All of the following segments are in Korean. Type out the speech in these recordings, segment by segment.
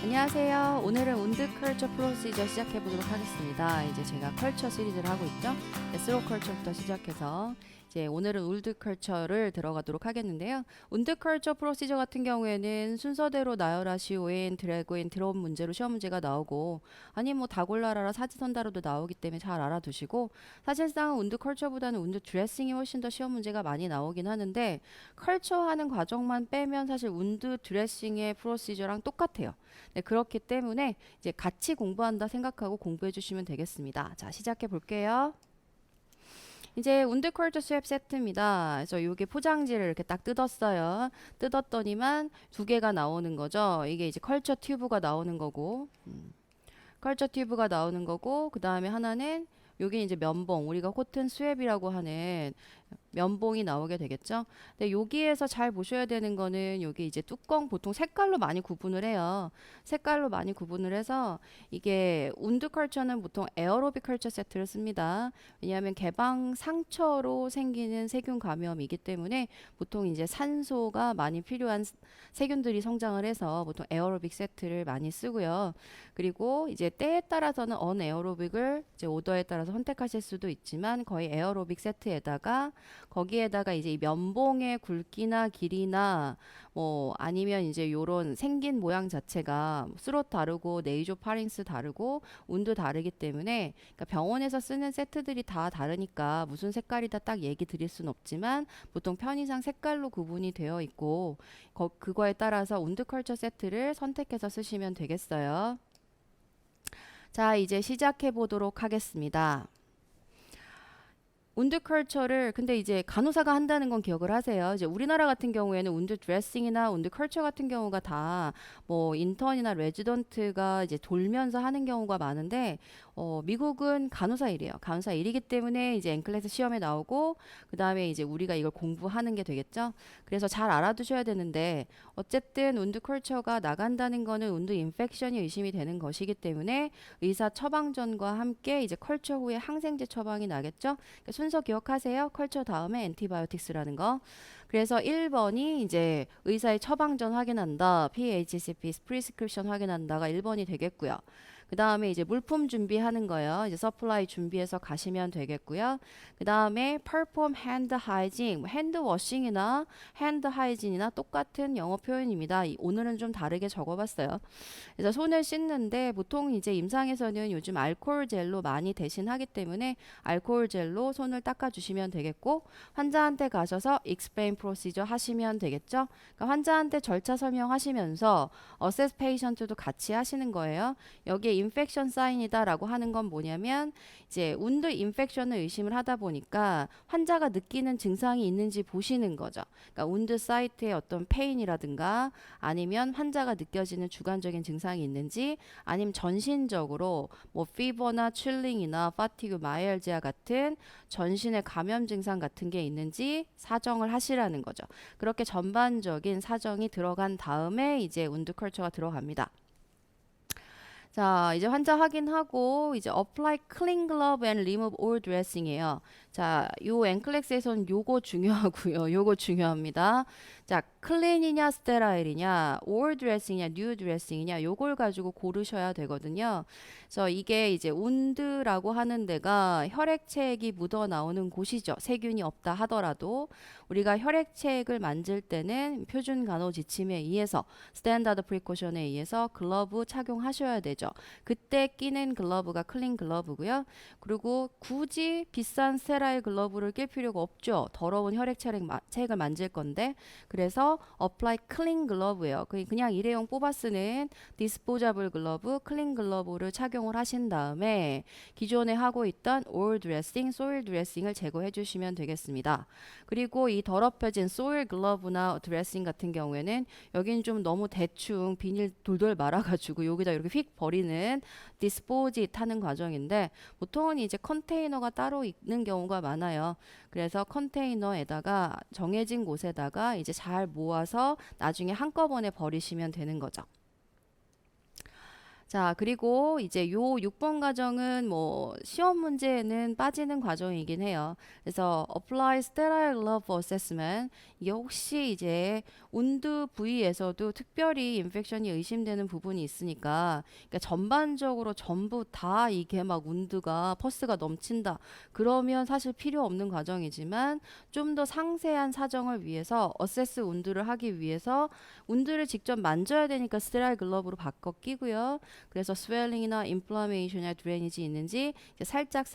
안녕하세요. 오늘은 운드 컬처 프로시저 시작해 보도록 하겠습니다. 이제 제가 컬처 시리즈를 하고 있죠. 스로 컬처부터 시작해서 이제 오늘은 울드 컬처를 들어가도록 하겠는데요. 운드 컬처 프로시저 같은 경우에는 순서대로 나열하시 오인, 드래그인, 드롭 문제로 시험 문제가 나오고 아니 뭐 다골라라라 사지선다로도 나오기 때문에 잘 알아두시고 사실상 운드 컬처보다는 운드 드레싱이 훨씬 더 시험 문제가 많이 나오긴 하는데 컬처 하는 과정만 빼면 사실 운드 드레싱의 프로시저랑 똑같아요. 네, 그렇기 때문에 이제 같이 공부한다 생각하고 공부해 주시면 되겠습니다. 자, 시작해 볼게요. 이제 운드 컬처 수업 세트입니다. 그래서 이게 포장지를 이렇게 딱 뜯었어요. 뜯었더니만 두 개가 나오는 거죠. 이게 이제 컬처 튜브가 나오는 거고, 컬처 튜브가 나오는 거고, 그 다음에 하나는 여기 이제 면봉, 우리가 코튼 스웹이라고 하는 면봉이 나오게 되겠죠. 근데 여기에서 잘 보셔야 되는 거는 여기 이제 뚜껑 보통 색깔로 많이 구분을 해요. 색깔로 많이 구분을 해서 이게 운드 컬처는 보통 에어로빅 컬처 세트를 씁니다. 왜냐하면 개방 상처로 생기는 세균 감염이기 때문에 보통 이제 산소가 많이 필요한 세균들이 성장을 해서 보통 에어로빅 세트를 많이 쓰고요. 그리고 이제 때에 따라서는 언에어로빅을 이제 오더에 따라서 선택하실 수도 있지만 거의 에어로빅 세트에다가 거기에다가 이제 이 면봉의 굵기나 길이나 뭐 아니면 이제 요런 생긴 모양 자체가 스롯 다르고 네이조 파링스 다르고 운도 다르기 때문에 그러니까 병원에서 쓰는 세트들이 다 다르니까 무슨 색깔이다 딱 얘기 드릴 순 없지만 보통 편의상 색깔로 구분이 되어 있고 그거에 따라서 운드 컬처 세트를 선택해서 쓰시면 되겠어요. 자, 이제 시작해 보도록 하겠습니다. 운드 컬처를 근데 이제 간호사가 한다는 건 기억을 하세요. 이제 우리나라 같은 경우에는 운드 드레싱이나 운드 컬처 같은 경우가 다 뭐 인턴이나 레지던트가 이제 돌면서 하는 경우가 많은데 미국은 간호사 일이에요. 간호사 일이기 때문에 이제 엔클래스 시험에 나오고 그 다음에 이제 우리가 이걸 공부하는 게 되겠죠. 그래서 잘 알아두셔야 되는데 어쨌든 운드 컬처가 나간다는 거는 운드 인펙션이 의심이 되는 것이기 때문에 의사 처방전과 함께 이제 컬처 후에 항생제 처방이 나겠죠. 그러니까 순서 기억하세요. 컬처 다음에 엔티바이오틱스라는 거. 그래서 1번이 이제 의사의 처방전 확인한다. PHCP 프리스크립션 확인한다가 1번이 되겠고요. 그 다음에 이제 물품 준비하는 거예요. 이제 서플라이 준비해서 가시면 되겠고요. 그 다음에 perform hand hygiene, 핸드 워싱이나 핸드 하이진이나 똑같은 영어 표현입니다. 오늘은 좀 다르게 적어봤어요. 그래서 손을 씻는데 보통 이제 임상에서는 요즘 알코올 젤로 많이 대신하기 때문에 알코올 젤로 손을 닦아주시면 되겠고 환자한테 가셔서 explain procedure 하시면 되겠죠. 그러니까 환자한테 절차 설명하시면서 assess patient도 같이 하시는 거예요. 여기에 infection sign이다라고 하는 건 뭐냐면 이제 운드 인펙션을 의심을 하다 보니까 환자가 느끼는 증상이 있는지 보시는 거죠. 그러니까 운드 사이트의 어떤 페인이라든가 아니면 환자가 느껴지는 주관적인 증상이 있는지 아니면 전신적으로 뭐 피버나 칠링이나 파티그 마이알지아 같은 전신의 감염 증상 같은 게 있는지 사정을 하시라는 거죠. 그렇게 전반적인 사정이 들어간 다음에 이제 운드 컬처가 들어갑니다. 자, 이제 환자 확인하고 이제 apply clean glove and remove all dressing이에요. 자, 요 앵클렉스에서는 요거 중요하고요. 요거 중요합니다. 자, clean이냐 스테라일이냐, all dressing이냐, new dressing이냐 요걸 가지고 고르셔야 되거든요. 그래서 이게 이제 운드라고 하는 데가 혈액체액이 묻어 나오는 곳이죠. 세균이 없다 하더라도 우리가 혈액체액을 만질 때는 표준 간호 지침에 의해서 스탠다드 프리코션에 의해서 글러브 착용하셔야 되죠. 그때 끼는 글러브가 클린 글러브고요. 그리고 굳이 비싼 스테라일 글러브를 낄 필요가 없죠. 더러운 혈액체액을 만질 건데 그래서 apply clean 글러브예요. 그냥 일회용 뽑아 쓰는 디스포자블 글러브, 클린 글러브를 착용을 하신 다음에 기존에 하고 있던 all dressing, soil dressing을 제거해 주시면 되겠습니다. 그리고 이 더럽혀진 soil 글러브나 드레싱 같은 경우에는 여기는 좀 너무 대충 비닐 돌돌 말아가지고 여기다 이렇게 휙 버리는 디스포짓 하는 과정인데 보통은 이제 컨테이너가 따로 있는 경우가 많아요. 그래서 컨테이너에다가 정해진 곳에다가 이제 잘 모아서 나중에 한꺼번에 버리시면 되는 거죠. 자, 그리고 이제 요 6번 과정은 뭐 시험 문제에는 빠지는 과정이긴 해요. 그래서 apply sterile glove assessment. 이게 혹시 이제 운드 부위에서도 특별히 인펙션이 의심되는 부분이 있으니까 그러니까 전반적으로 전부 다 이게 막 운드가 퍼스가 넘친다. 그러면 사실 필요 없는 과정이지만 좀 더 상세한 사정을 위해서 어세스 운드를 하기 위해서 운드를 직접 만져야 되니까 스테라일 글러브로 바꿔 끼고요. 그래서 스웰링이나 인플라메이션이나 드레니지 있는지 이제 살짝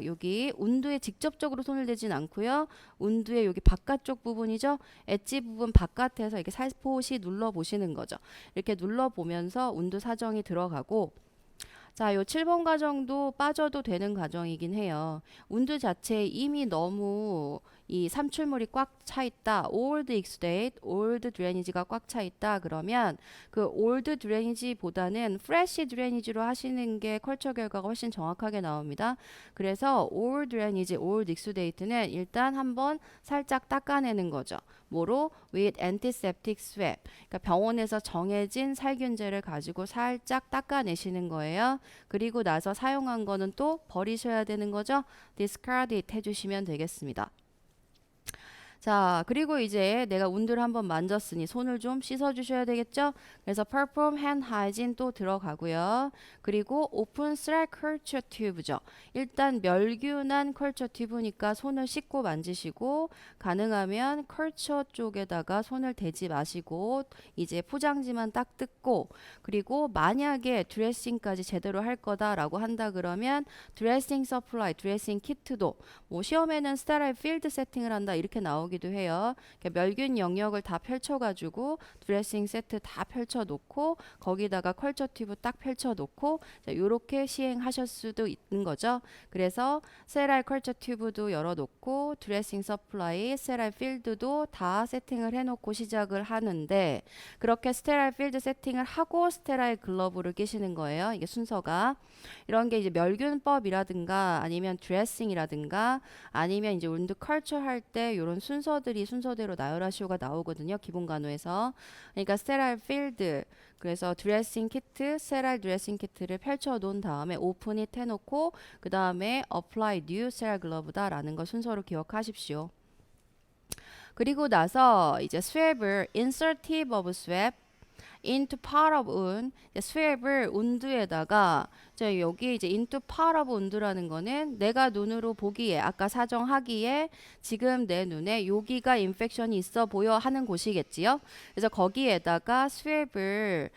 여기 운두에 직접적으로 손을 대진 않고요. 운두의 여기 바깥쪽 부분이죠. 엣지 부분 바깥에서 이렇게 살포시 눌러 보시는 거죠. 이렇게 눌러 보면서 운두 사정이 들어가고 자, 요 7번 과정도 빠져도 되는 과정이긴 해요. 운두 자체에 이미 너무 이 삼출물이 꽉 차 있다. old exudate, old drainage가 꽉 차 있다. 그러면 그 old drainage보다는 fresh drainage로 하시는 게 컬처 결과가 훨씬 정확하게 나옵니다. 그래서 old drainage, old exudate는 일단 한번 살짝 닦아내는 거죠. 뭐로? with antiseptic swab. 그러니까 병원에서 정해진 살균제를 가지고 살짝 닦아내시는 거예요. 그리고 나서 사용한 거는 또 버리셔야 되는 거죠. discard it 해주시면 되겠습니다. 자, 그리고 이제 내가 운드를 한번 만졌으니 손을 좀 씻어 주셔야 되겠죠? 그래서 perform hand hygiene 또 들어가고요. 그리고 open thread culture tube죠. 일단 멸균한 culture tube니까 손을 씻고 만지시고 가능하면 culture 쪽에다가 손을 대지 마시고 이제 포장지만 딱 뜯고 그리고 만약에 드레싱까지 제대로 할 거다라고 한다 그러면 드레싱 서플라이, 드레싱 키트도 뭐 시험에는 스테라일 필드 세팅을 한다 이렇게 나오기도 해요. 멸균 영역을 다 펼쳐가지고 드레싱 세트 다 펼쳐놓고 거기다가 컬처 튜브 딱 펼쳐놓고 이렇게 시행하실 수도 있는 거죠. 그래서 스테라일 컬처 튜브도 열어놓고 드레싱 서플라이, 스테라일 필드도 다 세팅을 해놓고 시작을 하는데 그렇게 스테라일 필드 세팅을 하고 스테라일 글러브를 끼시는 거예요. 이게 순서가 이런 게 이제 멸균법이라든가 아니면 드레싱이라든가 아니면 이제 운드 컬처 할 때 이런 순서들이 순서대로 나열하시오가 나오거든요. 기본 간호에서. 그러니까 스테라일 필드 그래서 드레싱 키트, 스테라일 드레싱 키트를 펼쳐 놓은 다음에 오픈이 해놓고 그 다음에 apply new sterile glove다라는 걸 순서로 기억하십시오. 그리고 나서 이제 swab을 insert tip of swab into part of wound, swab을 운두에다가 여기 이제 into part of wound라는 거는 내가 눈으로 보기에 아까 사정하기에 지금 내 눈에 여기가 인펙션이 있어 보여 하는 곳이겠지요. 그래서 거기에다가 swab을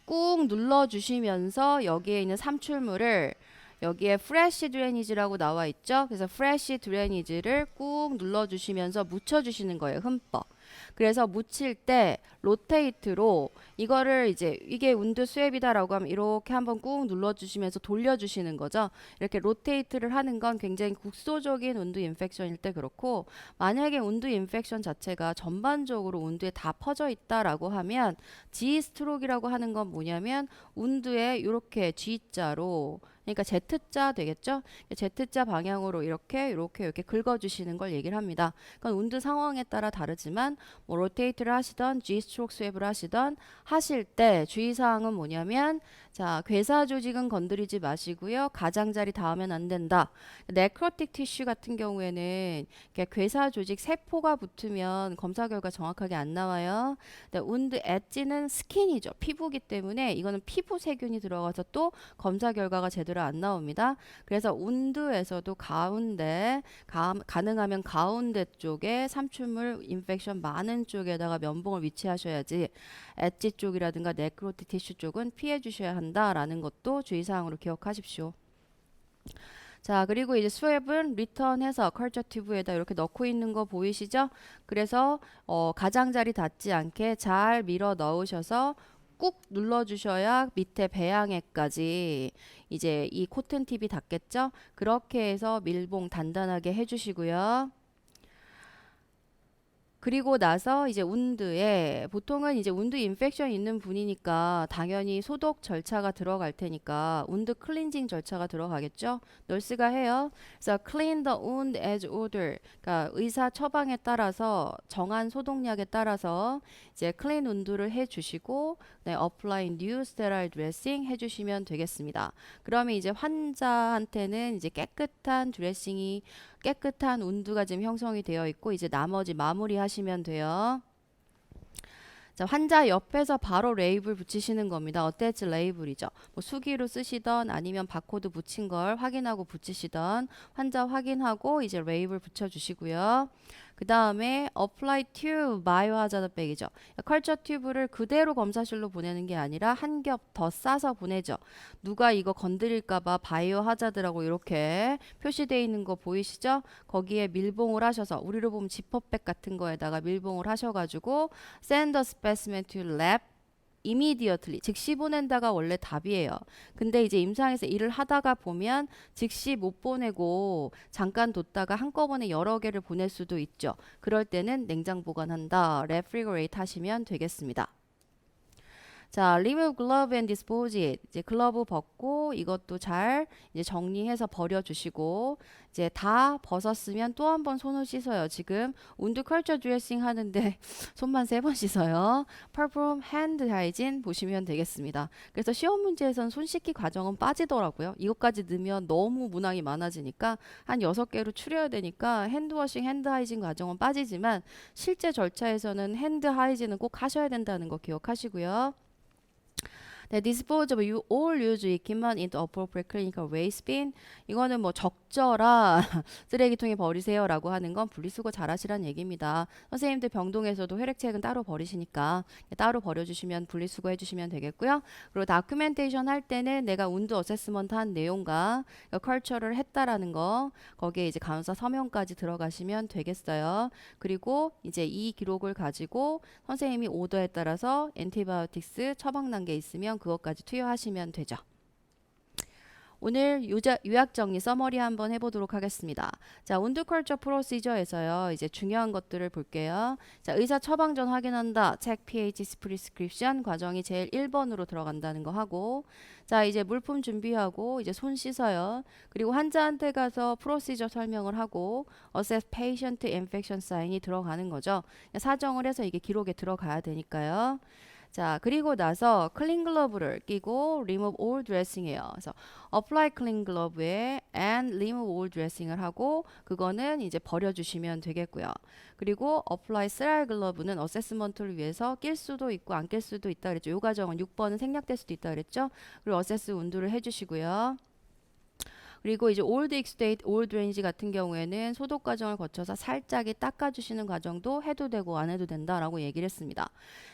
꾹 눌러주시면서 여기에 있는 삼출물을 여기에 프레쉬 드레니지라고 나와 있죠. 그래서 프레쉬 드레니지를 꾹 눌러주시면서 묻혀주시는 거예요. 흠뻑. 그래서 묻힐 때 로테이트로 이거를 이제 이게 운드 스왑이다라고 하면 이렇게 한번 꾹 눌러주시면서 돌려주시는 거죠. 이렇게 로테이트를 하는 건 굉장히 국소적인 운드 인펙션일 때 그렇고 만약에 운드 인펙션 자체가 전반적으로 운드에 다 퍼져 있다라고 하면 G 스트로크라고 하는 건 뭐냐면 운드에 이렇게 G자로 그러니까 Z자 되겠죠? Z자 방향으로 이렇게 긁어주시는 걸 얘기를 합니다. 그건 운드 상황에 따라 다르지만 뭐 로테이트를 하시던 G-스트로크 스왑을 하시던 하실 때 주의사항은 뭐냐면 자 괴사 조직은 건드리지 마시고요. 가장자리 닿으면 안 된다. 네크로틱 티슈 같은 경우에는 괴사 조직 세포가 붙으면 검사 결과 정확하게 안 나와요. 운드 엣지는 스킨이죠. 피부기 때문에 이거는 피부 세균이 들어가서 또 검사 결과가 제대로 안 나옵니다. 그래서 운드에서도 가운데 가능하면 가운데 쪽에 삼출물 인펙션 많은 쪽에다가 면봉을 위치하셔야지 엣지 쪽이라든가 네크로틱 티슈 쪽은 피해 주셔야 한다라는 것도 주의사항으로 기억하십시오. 자, 그리고 이제 스왑은 리턴해서 컬처 튜브에다 이렇게 넣고 있는 거 보이시죠? 그래서 가장자리 닿지 않게 잘 밀어 넣으셔서 꾹 눌러주셔야 밑에 배양에까지 이제 이 코튼 팁이 닿겠죠? 그렇게 해서 밀봉 단단하게 해주시고요. 그리고 나서 이제 운드에 보통은 이제 운드 인펙션 있는 분이니까 당연히 소독 절차가 들어갈 테니까 운드 클렌징 절차가 들어가겠죠. 널스가 해요. 그래서 clean the wound as ordered. 그러니까 의사 처방에 따라서 정한 소독약에 따라서 이제 클린 운두를 해주시고 네, apply new sterile dressing 해주시면 되겠습니다. 그러면 이제 환자한테는 이제 깨끗한 운두가 지금 형성이 되어 있고 이제 나머지 마무리 하시면 돼요. 자, 환자 옆에서 바로 레이블 붙이시는 겁니다. 어태치 레이블이죠. 뭐 수기로 쓰시던 아니면 바코드 붙인 걸 확인하고 붙이시던 환자 확인하고 이제 레이블 붙여주시고요. 그 다음에 apply tube biohazard bag이죠. 컬처 튜브를 그대로 검사실로 보내는 게 아니라 한 겹 더 싸서 보내죠. 누가 이거 건드릴까봐 바이오 하자드라고 이렇게 표시되어 있는 거 보이시죠? 거기에 밀봉을 하셔서 우리로 보면 지퍼백 같은 거에다가 밀봉을 하셔가지고 send the specimen to lab immediately 즉시 보낸다가 원래 답이에요. 근데 이제 임상에서 일을 하다가 보면 즉시 못 보내고 잠깐 뒀다가 한꺼번에 여러 개를 보낼 수도 있죠. 그럴 때는 냉장 보관한다. refrigerate 하시면 되겠습니다. 자, remove glove and dispose it. 이제 글러브 벗고 이것도 잘 이제 정리해서 버려주시고 이제 다 벗었으면 또 한 번 손을 씻어요. 지금 운드 컬처 드레싱 하는데 손만 3번 씻어요. perform hand hygiene 보시면 되겠습니다. 그래서 시험 문제에선 손 씻기 과정은 빠지더라고요. 이것까지 넣으면 너무 문항이 많아지니까 한 6개로 추려야 되니까 핸드워싱, 핸드 하이진 과정은 빠지지만 실제 절차에서는 핸드 하이진은 꼭 하셔야 된다는 거 기억하시고요. 네, dispose of all used equipment into appropriate clinical waste bin. 이거는 뭐 적절한 쓰레기통에 버리세요 라고 하는 건 분리수거 잘 하시라는 얘기입니다. 선생님들 병동에서도 혈액체액은 따로 버리시니까 따로 버려주시면 분리수거 해주시면 되겠고요. 그리고 다큐멘테이션 할 때는 내가 운드 어세스먼트 한 내용과 컬처를 했다라는 거 거기에 이제 간호사 서명까지 들어가시면 되겠어요. 그리고 이제 이 기록을 가지고 선생님이 오더에 따라서 엔티바이오틱스 처방 단계 있으면 그것까지 투여하시면 되죠. 오늘 요약 정리 서머리 한번 해보도록 하겠습니다. 자, 운드 컬처 프로시저에서요. 이제 중요한 것들을 볼게요. 자, 의사 처방 전 확인한다. 체크 pH 프리스크립션 과정이 제일 1번으로 들어간다는 거 하고 자, 이제 물품 준비하고 이제 손 씻어요. 그리고 환자한테 가서 프로시저 설명을 하고 assess patient infection sign이 들어가는 거죠. 사정을 해서 이게 기록에 들어가야 되니까요. 자, 그리고 나서 클린 글러브를 끼고 remove all dressing이에요. 그래서 apply 클린 글러브에 and remove all dressing을 하고 그거는 이제 버려주시면 되겠고요. 그리고 apply sterile 글러브는 어세스먼트를 위해서 낄 수도 있고 안 낄 수도 있다 그랬죠. 이 과정은 6번은 생략될 수도 있다 그랬죠. 그리고 어세스 운두를 해주시고요. 그리고 이제 올드 익스테이트, 올드 레인지 같은 경우에는 소독 과정을 거쳐서 살짝이 닦아주시는 과정도 해도 되고 안 해도 된다라고 얘기를 했습니다.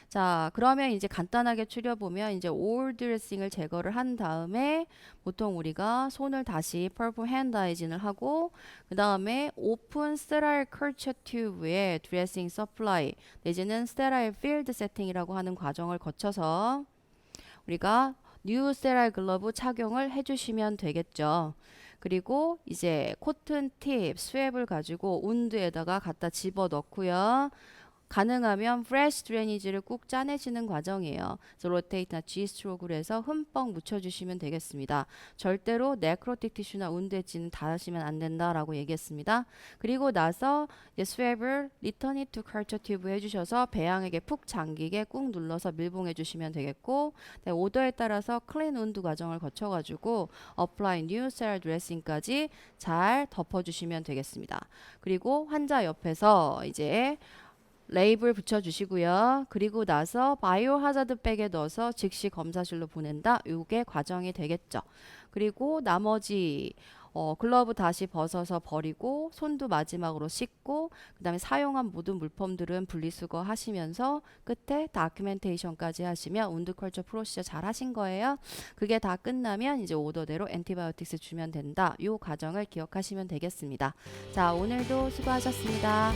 자, 그러면 이제 간단하게 추려보면 이제 올드 드레싱을 제거를 한 다음에 보통 우리가 손을 다시 퍼플 핸드 하이진을 하고 그 다음에 오픈 스테라일 컬처 튜브에 드레싱 서플라이 내지는 스테라일 필드 세팅이라고 하는 과정을 거쳐서 우리가 뉴 스테라일 글러브 착용을 해주시면 되겠죠. 그리고 이제 코튼 팁, 스왑을 가지고 운드에다가 갖다 집어 넣고요. 가능하면 프레시 드레니지를 꾹 짜내시는 과정이에요. 그래서 로테이트나 G-스트로크로 해서 흠뻑 묻혀주시면 되겠습니다. 절대로 네크로틱 티슈나 운드 엣지는 닿으시면 안 된다라고 얘기했습니다. 그리고 나서 이제 스왑을 리턴 이트 컬처 튜브 해주셔서 배양액에 푹 잠기게 꾹 눌러서 밀봉해 주시면 되겠고 네, 오더에 따라서 클린 운드 과정을 거쳐가지고 apply new cell dressing까지 잘 덮어주시면 되겠습니다. 그리고 환자 옆에서 이제 레이블 붙여주시고요. 그리고 나서 바이오 하자드 백에 넣어서 즉시 검사실로 보낸다. 요게 과정이 되겠죠. 그리고 나머지 글러브 다시 벗어서 버리고 손도 마지막으로 씻고 그 다음에 사용한 모든 물품들은 분리수거 하시면서 끝에 다큐멘테이션까지 하시면 운드 컬처 프로시저 잘 하신 거예요. 그게 다 끝나면 이제 오더대로 엔티바이오틱스 주면 된다. 요 과정을 기억하시면 되겠습니다. 자, 오늘도 수고하셨습니다.